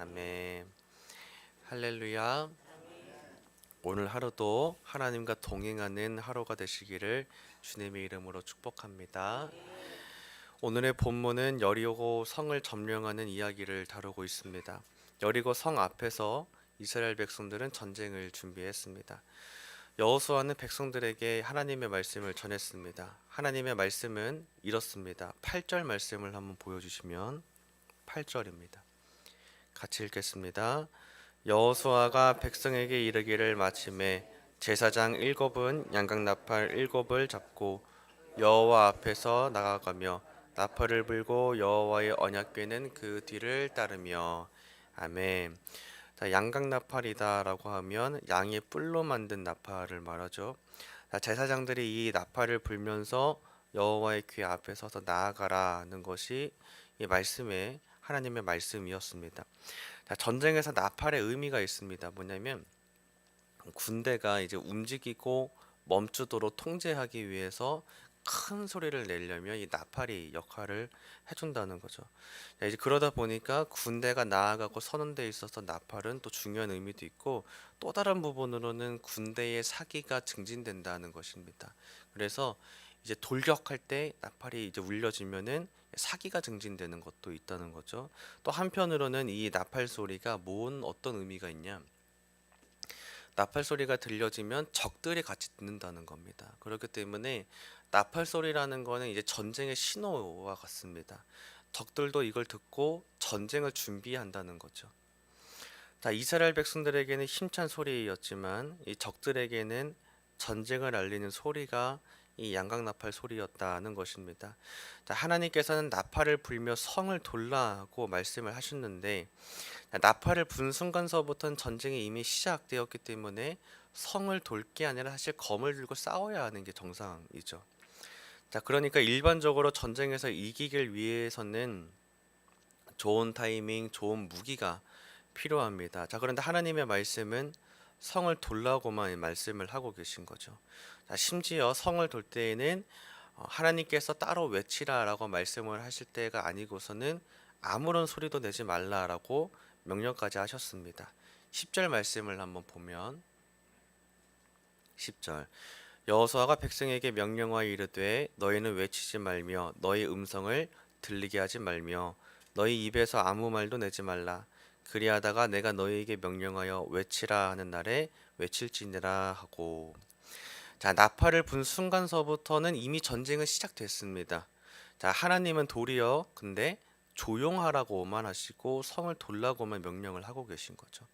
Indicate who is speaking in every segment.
Speaker 1: 아멘. 할렐루야. 오늘 하루도 하나님과 동행하는 하루가 되시기를 주님의 이름으로 축복합니다. 오늘의 본문은 여리고 성을 점령하는 이야기를 다루고 있습니다. 여리고 성 앞에서 이스라엘 백성들은 전쟁을 준비했습니다. 여호수아는 백성들에게 하나님의 말씀을 전했습니다. 하나님의 말씀은 이렇습니다. 8절 말씀을 한번 보여주시면 8절입니다. 같이 읽겠습니다. 여호수아가 백성에게 이르기를 마침에 제사장 7은 양각나팔 7을 잡고 여호와 앞에서 나아가며 나팔을 불고 여호와의 언약궤는 그 뒤를 따르며. 아멘. 자, 양각나팔이다라고 하면 양의 뿔로 만든 나팔을 말하죠. 자, 제사장들이 이 나팔을 불면서 여호와의 궤 앞에 서서 나아가라는 것이 이 말씀의 하나님의 말씀이었습니다. 자, 전쟁에서 나팔의 의미가 있습니다. 뭐냐면 군대가 이제 움직이고 멈추도록 통제하기 위해서 큰 소리를 내려면 이 나팔이 역할을 해준다는 거죠. 자, 이제 그러다 보니까 군대가 나아가고 서는 데 있어서 나팔은 또 중요한 의미도 있고, 또 다른 부분으로는 군대의 사기가 증진된다는 것입니다. 그래서 이제 돌격할 때 나팔이 이제 울려지면은 사기가 증진되는 것도 있다는 거죠. 또 한편으로는 이 나팔 소리가 어떤 의미가 있냐? 나팔 소리가 들려지면 적들이 같이 듣는다는 겁니다. 그렇기 때문에 나팔 소리라는 거는 이제 전쟁의 신호와 같습니다. 적들도 이걸 듣고 전쟁을 준비한다는 거죠. 자, 이스라엘 백성들에게는 힘찬 소리였지만 이 적들에게는 전쟁을 알리는 소리가 이 양각나팔 소리였다는 것입니다. 자, 하나님께서는 나팔을 불며 성을 돌라고 말씀을 하셨는데, 나팔을 분 순간서부터는 전쟁이 이미 시작되었기 때문에 성을 돌 게 아니라 사실 검을 들고 싸워야 하는 게 정상이죠. 자, 그러니까 일반적으로 전쟁에서 이기길 위해서는 좋은 타이밍, 좋은 무기가 필요합니다. 자, 그런데 하나님의 말씀은 성을 돌라고만 말씀을 하고 계신 거죠. 자, 심지어 성을 돌 때에는 하나님께서 따로 외치라라고 말씀을 하실 때가 아니고서는 아무런 소리도 내지 말라라고 명령까지 하셨습니다. 10절 말씀을 한번 보면 10절 여호수아가 백성에게 명령하여 이르되 너희는 외치지 말며 너희 음성을 들리게 하지 말며 너희 입에서 아무 말도 내지 말라. 그리하다가 내가 너희에게 명령하여 외치라 하는 날에 외칠지니라 하고. 자, 나팔을 분 순간서부터는 이미 전쟁은 시작됐습니다. 자, 하나님은 도리어 근데 조용하라고만 하시고 성을 돌라고만 명령을 하고 계신 거죠.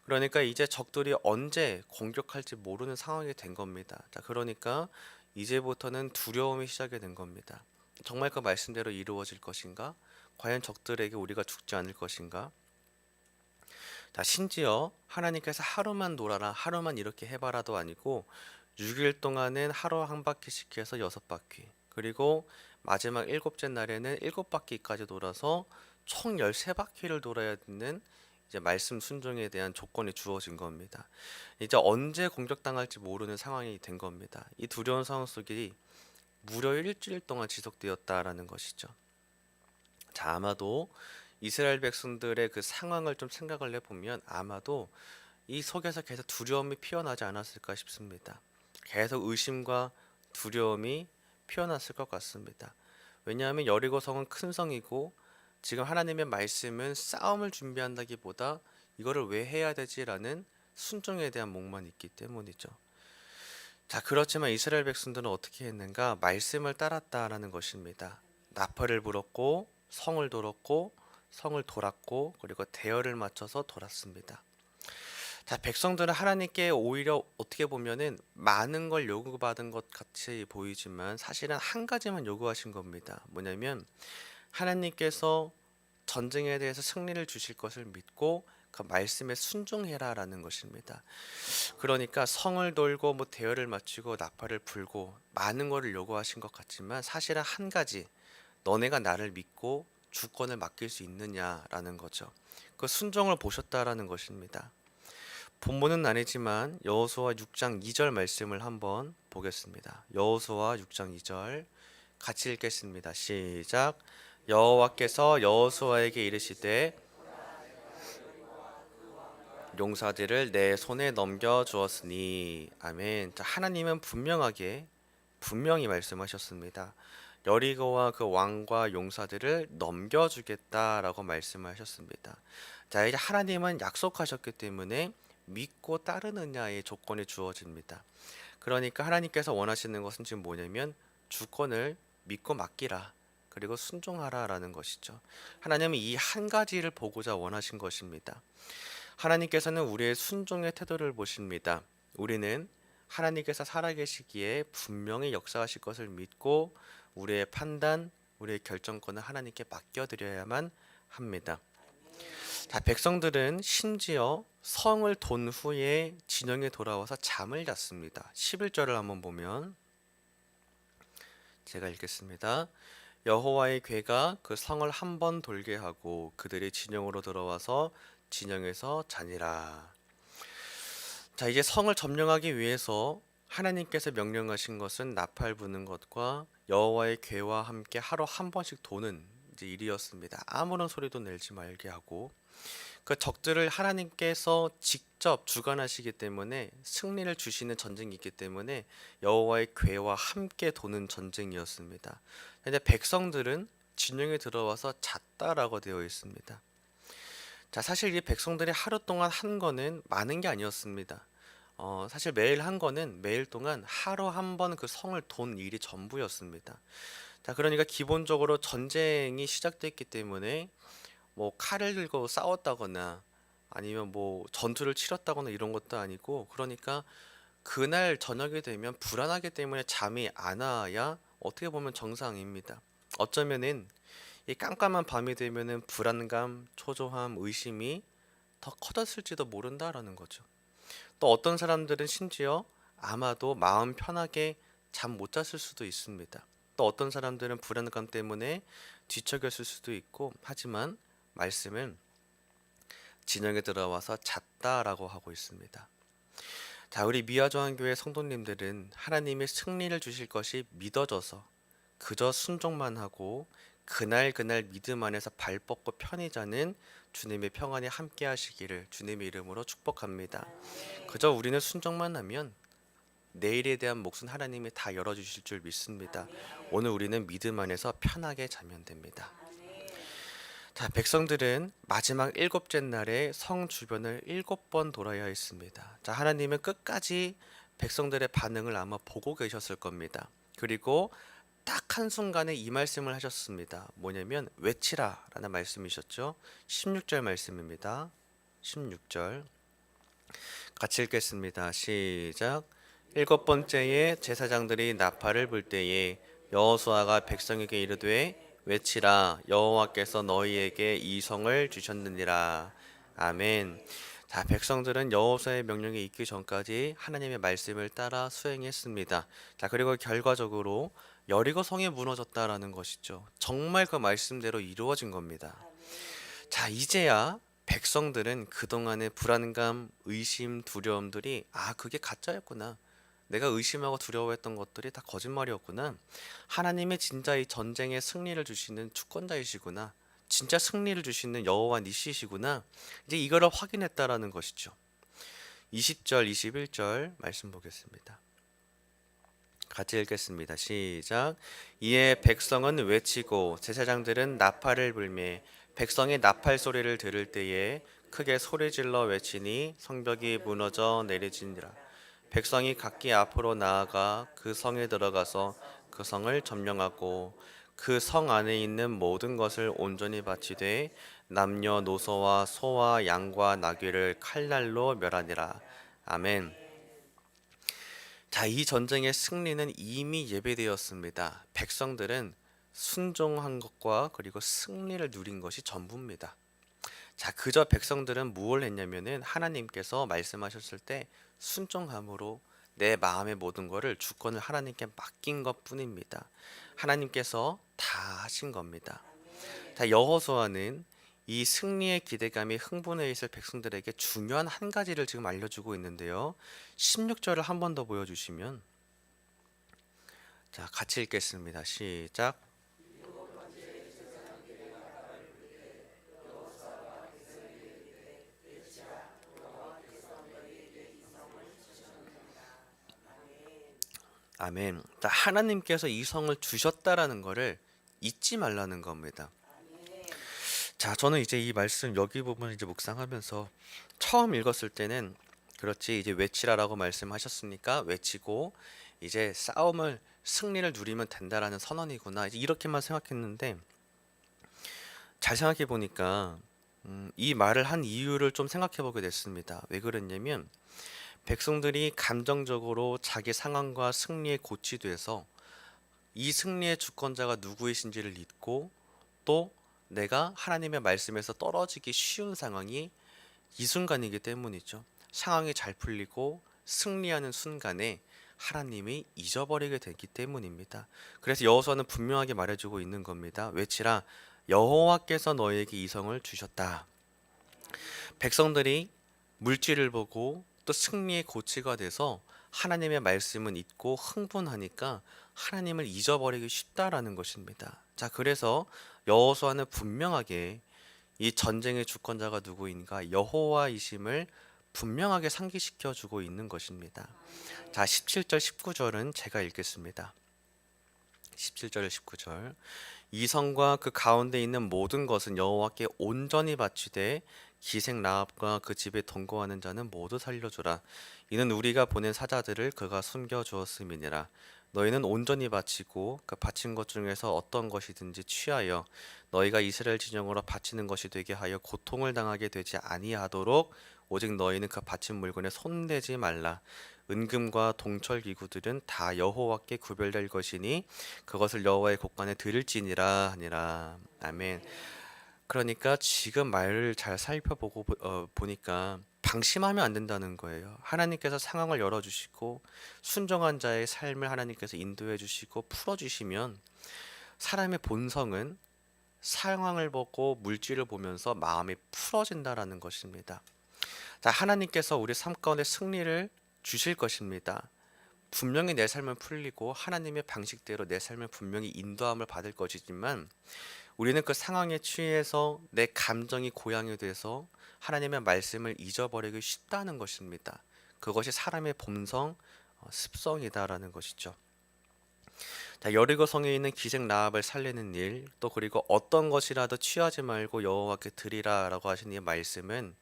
Speaker 1: 그러니까 이제 적들이 언제 공격할지 모르는 상황이 된 겁니다. 자, 그러니까 이제부터는 두려움이 시작이 된 겁니다. 정말 그 말씀대로 이루어질 것인가? 과연 적들에게 우리가 죽지 않을 것인가? 자, 심지어 하나님께서 하루만 놀아라, 하루만 이렇게 해봐라도 아니고 6일 동안은 하루 한 바퀴씩 해서 6바퀴, 그리고 마지막 7째 날에는 7바퀴까지 돌아서 총 13바퀴를 돌아야 되는 이제 말씀 순종에 대한 조건이 주어진 겁니다. 이제 언제 공격당할지 모르는 상황이 된 겁니다. 이 두려운 상황 속이 무려 일주일 동안 지속되었다라는 것이죠. 자, 아마도 이스라엘 백성들의 그 상황을 좀 생각을 해보면 아마도 이 속에서 계속 두려움이 피어나지 않았을까 싶습니다. 계속 의심과 두려움이 피어났을 것 같습니다. 왜냐하면 여리고 성은 큰 성이고 지금 하나님의 말씀은 싸움을 준비한다기보다 이거를 왜 해야 되지라는 순종에 대한 목만 있기 때문이죠. 자, 그렇지만 이스라엘 백성들은 어떻게 했는가? 말씀을 따랐다라는 것입니다. 나팔을 불었고 성을 돌았고 성을 돌았고 그리고 대열을 맞춰서 돌았습니다. 자, 백성들은 하나님께 오히려 어떻게 보면은 많은 걸 요구받은 것 같이 보이지만 사실은 한 가지만 요구하신 겁니다. 뭐냐면 하나님께서 전쟁에 대해서 승리를 주실 것을 믿고 그 말씀에 순종해라라는 것입니다. 그러니까 성을 돌고 뭐 대열을 맞추고 나팔을 불고 많은 것을 요구하신 것 같지만 사실은 한 가지, 너네가 나를 믿고 주권을 맡길 수 있느냐라는 거죠. 그 순종을 보셨다라는 것입니다. 본문은 아니지만 여호수아 6장 2절 말씀을 한번 보겠습니다. 여호수아 6장 2절 같이 읽겠습니다. 시작. 여호와께서 여호수아에게 이르시되 용사들을 내 손에 넘겨 주었으니. 아멘. 자, 하나님은 분명히 말씀하셨습니다. 여리고와 그 왕과 용사들을 넘겨주겠다라고 말씀하셨습니다. 자, 이제 하나님은 약속하셨기 때문에 믿고 따르느냐의 조건이 주어집니다. 그러니까 하나님께서 원하시는 것은 지금 뭐냐면 주권을 믿고 맡기라, 그리고 순종하라라는 것이죠. 하나님은 이 한 가지를 보고자 원하신 것입니다. 하나님께서는 우리의 순종의 태도를 보십니다. 우리는 하나님께서 살아계시기에 분명히 역사하실 것을 믿고 우리의 판단, 우리의 결정권을 하나님께 맡겨드려야만 합니다. 자, 백성들은 심지어 성을 돈 후에 진영에 돌아와서 잠을 잤습니다. 11절을 한번 보면 제가 읽겠습니다. 여호와의 괴가 그 성을 한 번 돌게 하고 그들이 진영으로 들어와서 진영에서 자니라. 자, 이제 성을 점령하기 위해서 하나님께서 명령하신 것은 나팔 부는 것과 여호와의 괴와 함께 하루 한 번씩 도는 이제 일이었습니다. 아무런 소리도 내지 말게 하고, 그 적들을 하나님께서 직접 주관하시기 때문에 승리를 주시는 전쟁이 있기 때문에 여호와의 괴와 함께 도는 전쟁이었습니다. 근데 백성들은 진영에 들어와서 잤다라고 되어 있습니다. 자, 사실 이 백성들이 하루 동안 한 거는 많은 게 아니었습니다. 사실 매일 한 거는 매일 동안 하루 한 번 그 성을 돈 일이 전부였습니다. 자, 그러니까 기본적으로 전쟁이 시작됐기 때문에 뭐 칼을 들고 싸웠다거나 아니면 뭐 전투를 치렀다거나 이런 것도 아니고, 그러니까 그날 저녁이 되면 불안하기 때문에 잠이 안 와야 어떻게 보면 정상입니다. 어쩌면은 이 깜깜한 밤이 되면은 불안감, 초조함, 의심이 더 커졌을지도 모른다라는 거죠. 또 어떤 사람들은 심지어 아마도 마음 편하게 잠 못 잤을 수도 있습니다. 또 어떤 사람들은 불안감 때문에 뒤척였을 수도 있고, 하지만 말씀은 진영에 들어와서 잤다라고 하고 있습니다. 자, 우리 미아조한교회 성도님들은 하나님의 승리를 주실 것이 믿어져서 그저 순종만 하고 그날 믿음 안에서 발 뻗고 편히 자는 주님의 평안이 함께 하시기를 주님의 이름으로 축복합니다. 그저 우리는 순종만 하면 내일에 대한 몫은 하나님이 다 열어주실 줄 믿습니다. 오늘 우리는 믿음 안에서 편하게 자면 됩니다. 자, 백성들은 마지막 일곱째 날에 성 주변을 7번 돌아야 했습니다. 자, 하나님은 끝까지 백성들의 반응을 아마 보고 계셨을 겁니다. 그리고 딱 한순간에 이 말씀을 하셨습니다. 뭐냐면 외치라 라는 말씀이셨죠. 16절 말씀입니다. 16절 같이 읽겠습니다. 시작. 7번째에 제사장들이 나팔을 불 때에 여호수아가 백성에게 이르되 외치라, 여호와께서 너희에게 이 성을 주셨느니라. 아멘. 자, 백성들은 여호수아의 명령이 있기 전까지 하나님의 말씀을 따라 수행했습니다. 자, 그리고 결과적으로 여리고 성이 무너졌다라는 것이죠. 정말 그 말씀대로 이루어진 겁니다. 자, 이제야 백성들은 그동안의 불안감, 의심, 두려움들이 그게 가짜였구나. 내가 의심하고 두려워했던 것들이 다 거짓말이었구나. 하나님의 진짜 이 전쟁의 승리를 주시는 주권자이시구나. 진짜 승리를 주시는 여호와 니시시구나. 이제 이거를 확인했다라는 것이죠. 20절, 21절 말씀 보겠습니다. 같이 읽겠습니다. 시작. 이에 백성은 외치고 제사장들은 나팔을 불매 백성의 나팔 소리를 들을 때에 크게 소리질러 외치니 성벽이 무너져 내려지니라. 백성이 각기 앞으로 나아가 그 성에 들어가서 그 성을 점령하고 그 성 안에 있는 모든 것을 온전히 바치되 남녀노소와 소와 양과 나귀를 칼날로 멸하니라. 아멘. 자, 이 전쟁의 승리는 이미 예배되었습니다. 백성들은 순종한 것과 그리고 승리를 누린 것이 전부입니다. 자, 그저 백성들은 무엇을 했냐면은 하나님께서 말씀하셨을 때 순종함으로 내 마음의 모든 것을 주권을 하나님께 맡긴 것뿐입니다. 하나님께서 다 하신 겁니다. 자, 여호수아는 이 승리의 기대감이 흥분해 있을 백성들에게 중요한 한 가지를 지금 알려주고 있는데요. 16절을 한 번 더 보여주시면, 자, 같이 읽겠습니다. 시작. 아멘. 자, 하나님께서 이 성을 주셨다라는 것을 잊지 말라는 겁니다. 자, 저는 이제 이 말씀 여기 부분을 이제 묵상하면서 처음 읽었을 때는 그렇지, 이제 외치라라고 말씀하셨으니까 외치고 이제 싸움을 승리를 누리면 된다라는 선언이구나, 이제 이렇게만 생각했는데, 잘 생각해 보니까 이 말을 한 이유를 좀 생각해 보게 됐습니다. 왜 그랬냐면 백성들이 감정적으로 자기 상황과 승리에 고취돼서 이 승리의 주권자가 누구이신지를 잊고, 또 내가 하나님의 말씀에서 떨어지기 쉬운 상황이 이 순간이기 때문이죠. 상황이 잘 풀리고 승리하는 순간에 하나님이 잊어버리게 되기 때문입니다. 그래서 여호수아는 분명하게 말해주고 있는 겁니다. 외치라, 여호와께서 너에게 이 성을 주셨다. 백성들이 물질을 보고 또 승리의 고취가 돼서 하나님의 말씀은 잊고 흥분하니까 하나님을 잊어버리기 쉽다라는 것입니다. 자, 그래서 여호수아는 분명하게 이 전쟁의 주권자가 누구인가, 여호와이심을 분명하게 상기시켜 주고 있는 것입니다. 자, 17절 19절은 제가 읽겠습니다. 17절 19절. 이 성과 그 가운데 있는 모든 것은 여호와께 온전히 바치되 기생 라합과 그 집에 동거하는 자는 모두 살려주라. 이는 우리가 보낸 사자들을 그가 숨겨 주었음이니라. 너희는 온전히 바치고 그 바친 것 중에서 어떤 것이든지 취하여 너희가 이스라엘 진영으로 바치는 것이 되게 하여 고통을 당하게 되지 아니하도록 오직 너희는 그 바친 물건에 손대지 말라. 은금과 동철 기구들은 다 여호와께 구별될 것이니 그것을 여호와의 곳간에 드릴지니라 하니라. 아멘. 그러니까 지금 말을 잘 살펴보고 보니까 방심하면 안 된다는 거예요. 하나님께서 상황을 열어주시고 순종한 자의 삶을 하나님께서 인도해 주시고 풀어주시면 사람의 본성은 상황을 보고 물질을 보면서 마음이 풀어진다라는 것입니다. 자, 하나님께서 우리 삶 가운데 승리를 주실 것입니다. 분명히 내 삶은 풀리고 하나님의 방식대로 내 삶을 분명히 인도함을 받을 것이지만 우리는 그 상황에 취해서 내 감정이 고양이 돼서 하나님의 말씀을 잊어버리기 쉽다는 것입니다. 그것이 사람의 본성, 습성이다라는 것이죠. 자, 여리고 성에 있는 기생 라합을 살리는 일, 또 그리고 어떤 것이라도 취하지 말고 여호와께 드리라라고 하신 이 말씀은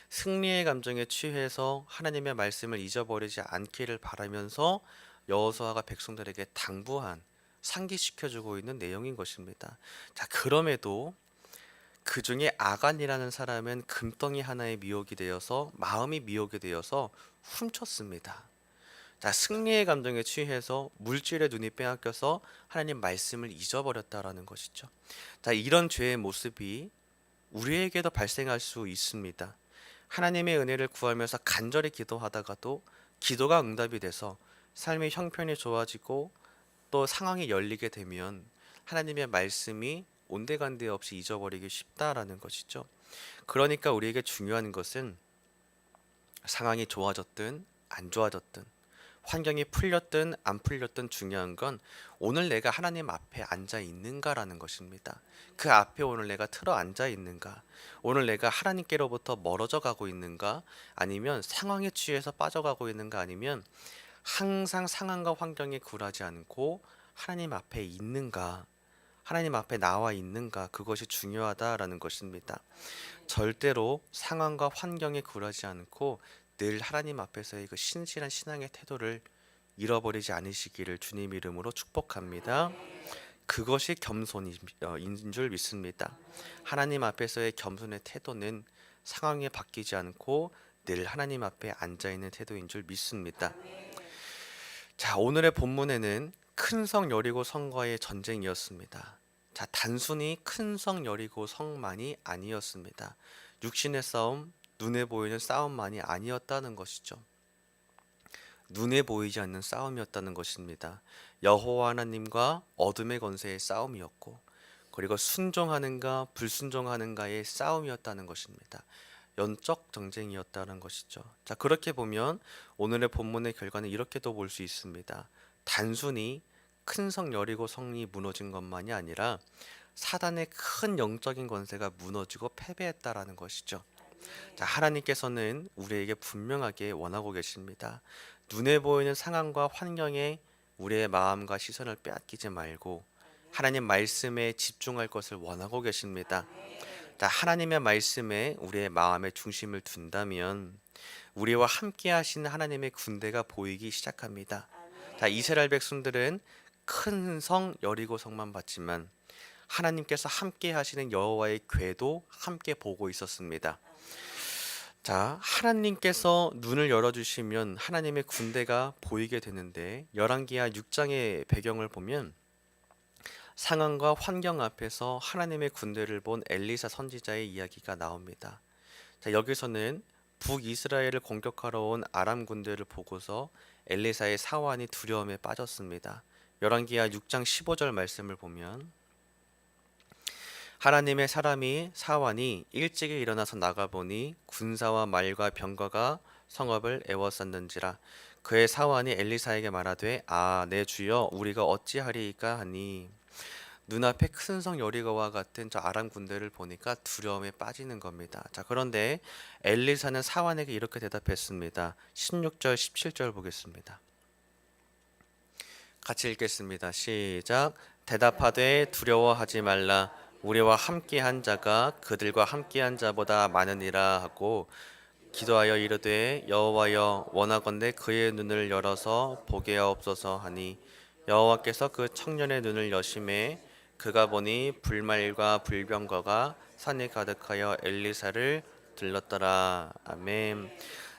Speaker 1: 승리의 감정에 취해서 하나님의 말씀을 잊어버리지 않기를 바라면서 여호수아가 백성들에게 당부한, 상기시켜주고 있는 내용인 것입니다. 자, 그럼에도 그 중에 아간이라는 사람은 금덩이 하나에 미혹이 되어서, 마음이 미혹이 되어서 훔쳤습니다. 자, 승리의 감정에 취해서 물질의 눈이 빼앗겨서 하나님 말씀을 잊어버렸다라는 것이죠. 자, 이런 죄의 모습이 우리에게도 발생할 수 있습니다. 하나님의 은혜를 구하면서 간절히 기도하다가도 기도가 응답이 돼서 삶의 형편이 좋아지고 또 상황이 열리게 되면 하나님의 말씀이 온데간데 없이 잊어버리기 쉽다라는 것이죠. 그러니까 우리에게 중요한 것은 상황이 좋아졌든 안 좋아졌든 환경이 풀렸든 안 풀렸든 중요한 건 오늘 내가 하나님 앞에 앉아 있는가라는 것입니다. 그 앞에 오늘 내가 틀어 앉아 있는가, 오늘 내가 하나님께로부터 멀어져 가고 있는가, 아니면 상황에 취해서 빠져가고 있는가, 아니면 항상 상황과 환경에 굴하지 않고 하나님 앞에 있는가, 하나님 앞에 나와 있는가, 그것이 중요하다라는 것입니다. 절대로 상황과 환경에 굴하지 않고 늘 하나님 앞에서의 그 신실한 신앙의 태도를 잃어버리지 않으시기를 주님 이름으로 축복합니다. 그것이 겸손인 줄 믿습니다. 하나님 앞에서의 겸손의 태도는 상황에 바뀌지 않고 늘 하나님 앞에 앉아 있는 태도인 줄 믿습니다. 자, 오늘의 본문에는 큰 성 여리고 성과의 전쟁이었습니다. 자, 단순히 큰 성 여리고 성만이 아니었습니다. 육신의 싸움, 눈에 보이는 싸움만이 아니었다는 것이죠. 눈에 보이지 않는 싸움이었다는 것입니다. 여호와 하나님과 어둠의 권세의 싸움이었고, 그리고 순종하는가 불순종하는가의 싸움이었다는 것입니다. 영적 전쟁이었다는 것이죠. 자, 그렇게 보면 오늘의 본문의 결과는 이렇게도 볼 수 있습니다. 단순히 큰 성 여리고 성이 무너진 것만이 아니라 사단의 큰 영적인 권세가 무너지고 패배했다라는 것이죠. 자, 하나님께서는 우리에게 분명하게 원하고 계십니다. 눈에 보이는 상황과 환경에 우리의 마음과 시선을 빼앗기지 말고 하나님 말씀에 집중할 것을 원하고 계십니다. 자, 하나님의 말씀에 우리의 마음의 중심을 둔다면 우리와 함께 하시는 하나님의 군대가 보이기 시작합니다. 자, 이스라엘 백성들은 큰 성 여리고성만 봤지만 하나님께서 함께 하시는 여호와의 궤도 함께 보고 있었습니다. 자, 하나님께서 눈을 열어주시면 하나님의 군대가 보이게 되는데 열왕기하 6장의 배경을 보면 상황과 환경 앞에서 하나님의 군대를 본 엘리사 선지자의 이야기가 나옵니다. 자, 여기서는 북이스라엘을 공격하러 온 아람 군대를 보고서 엘리사의 사환이 두려움에 빠졌습니다. 열왕기하 6장 15절 말씀을 보면 하나님의 사람이 사환이 일찍이 일어나서 나가보니 군사와 말과 병거가 성읍을 에워쌌는지라. 그의 사환이 엘리사에게 말하되 내 주여 우리가 어찌하리이까 하니 눈앞에 큰 성 여리고와 같은 저 아람 군대를 보니까 두려움에 빠지는 겁니다. 자, 그런데 엘리사는 사환에게 이렇게 대답했습니다. 16절 17절 보겠습니다. 같이 읽겠습니다. 시작. 대답하되 두려워하지 말라. 우리와 함께한 자가 그들과 함께한 자보다 많으니라 하고 기도하여 이르되 여호와여 원하건대 그의 눈을 열어서 보게 하옵소서 하니 여호와께서 그 청년의 눈을 여심해 그가 보니 불말과 불병거가 산에 가득하여 엘리사를 들렀더라. 아멘.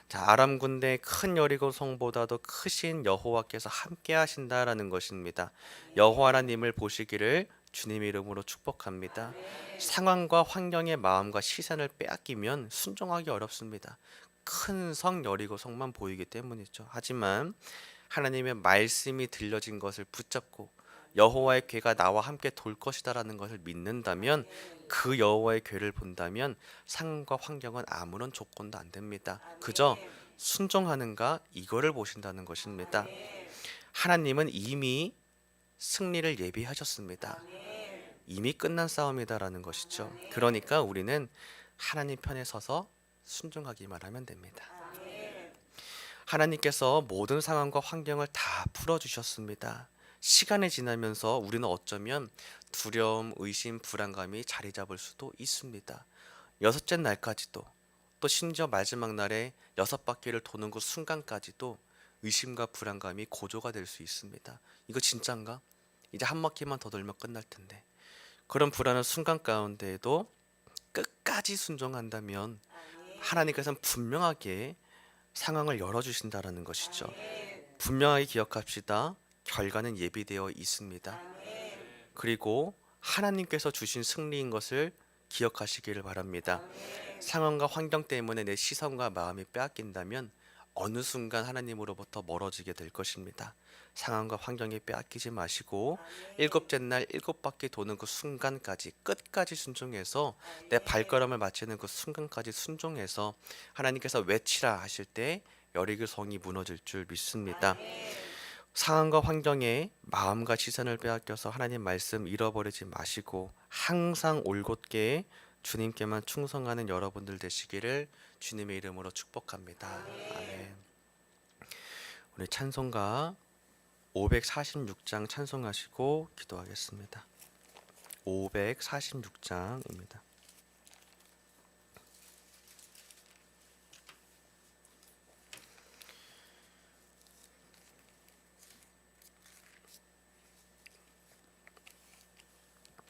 Speaker 1: 자, 아람 군대 큰 여리고 성보다도 크신 여호와께서 함께 하신다라는 것입니다. 여호와 하나님을 보시기를 주님의 이름으로 축복합니다. 상황과 환경의 마음과 시선을 빼앗기면 순종하기 어렵습니다. 큰 성 여리고 성만 보이기 때문이죠. 하지만 하나님의 말씀이 들려진 것을 붙잡고 여호와의 궤가 나와 함께 돌 것이다라는 것을 믿는다면 그 여호와의 궤를 본다면 상황과 환경은 아무런 조건도 안 됩니다. 그저 순종하는가 이거를 보신다는 것입니다. 하나님은 이미 승리를 예비하셨습니다. 이미 끝난 싸움이다라는 것이죠. 그러니까 우리는 하나님 편에 서서 순종하기만 하면 됩니다. 하나님께서 모든 상황과 환경을 다 풀어주셨습니다. 시간이 지나면서 우리는 어쩌면 두려움, 의심, 불안감이 자리 잡을 수도 있습니다. 여섯째 날까지도 또 심지어 마지막 날에 6바퀴를 도는 그 순간까지도 의심과 불안감이 고조가 될 수 있습니다. 이거 진짠가? 이제 한 바퀴만 더 돌면 끝날 텐데. 그런 불안한 순간 가운데에도 끝까지 순종한다면 하나님께서는 분명하게 상황을 열어주신다라는 것이죠. 분명하게 기억합시다. 결과는 예비되어 있습니다. 그리고 하나님께서 주신 승리인 것을 기억하시기를 바랍니다. 상황과 환경 때문에 내 시선과 마음이 빼앗긴다면 어느 순간 하나님으로부터 멀어지게 될 것입니다. 상황과 환경에 빼앗기지 마시고 7째 날 7바퀴 도는 그 순간까지 끝까지 순종해서 내 발걸음을 마치는 그 순간까지 순종해서 하나님께서 외치라 하실 때 여리고 성이 무너질 줄 믿습니다. 상황과 환경에 마음과 시선을 빼앗겨서 하나님 말씀 잃어버리지 마시고 항상 올곧게 주님께만 충성하는 여러분들 되시기를 주님의 이름으로 축복합니다. 아멘. 우리 찬송가 546장 찬송하시고 기도하겠습니다. 546장입니다.